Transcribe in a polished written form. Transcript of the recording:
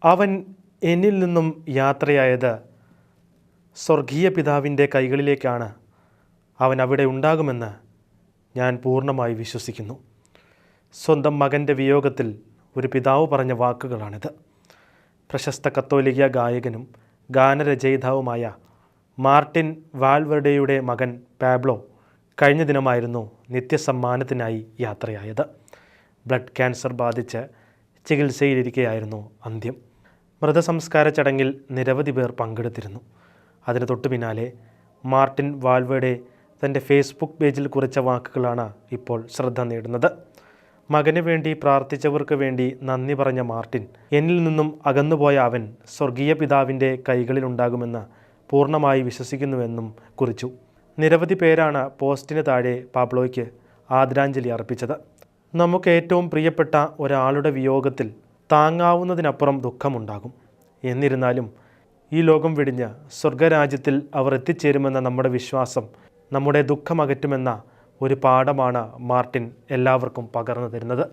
അവൻ എന്നിൽ നിന്നും യാത്രയായത് സ്വർഗീയ പിതാവിൻ്റെ കൈകളിലേക്കാണ്. അവൻ അവിടെ ഉണ്ടാകുമെന്ന് ഞാൻ പൂർണ്ണമായി വിശ്വസിക്കുന്നു. സ്വന്തം മകൻ്റെ വിയോഗത്തിൽ ഒരു പിതാവ് പറഞ്ഞ വാക്കുകളാണിത്. പ്രശസ്ത കത്തോലിക്ക ഗായകനും ഗാനരചയിതാവുമായ മാർട്ടിൻ വാൽവർഡെയുടെ മകൻ പാബ്ലോ കഴിഞ്ഞ ദിനമായിരുന്നു നിത്യസമ്മാനത്തിനായി യാത്രയായത്. ബ്ലഡ് ക്യാൻസർ ബാധിച്ച് ചികിത്സയിലിരിക്കെയായിരുന്നു അന്ത്യം. മൃതസംസ്കാര ചടങ്ങിൽ നിരവധി പേർ പങ്കെടുത്തിരുന്നു. അതിന് തൊട്ടു പിന്നാലെ മാർട്ടിൻ വാൽവേർഡെ തൻ്റെ ഫേസ്ബുക്ക് പേജിൽ കുറിച്ച വാക്കുകളാണ് ഇപ്പോൾ ശ്രദ്ധ നേടുന്നത്. മകന് വേണ്ടി പ്രാർത്ഥിച്ചവർക്ക് വേണ്ടി നന്ദി പറഞ്ഞ മാർട്ടിൻ, എന്നിൽ നിന്നും അകന്നുപോയ അവൻ സ്വർഗീയ പിതാവിൻ്റെ കൈകളിലുണ്ടാകുമെന്ന് പൂർണ്ണമായി വിശ്വസിക്കുന്നുവെന്നും കുറിച്ചു. നിരവധി പേരാണ് പോസ്റ്റിന് താഴെ പാബ്ലോയ്ക്ക് ആദരാഞ്ജലി അർപ്പിച്ചത്. നമുക്ക് ഏറ്റവും പ്രിയപ്പെട്ട ഒരാളുടെ വിയോഗത്തിൽ താങ്ങാവുന്നതിനപ്പുറം ദുഃഖമുണ്ടാകും. എന്നിരുന്നാലും ഈ ലോകം വെടിഞ്ഞ് സ്വർഗരാജ്യത്തിൽ അവർ എത്തിച്ചേരുമെന്ന നമ്മുടെ വിശ്വാസം നമ്മുടെ ദുഃഖമകറ്റുമെന്ന ഒരു പാഠമാണ് മാർട്ടിൻ എല്ലാവർക്കും പകർന്നു തരുന്നത്.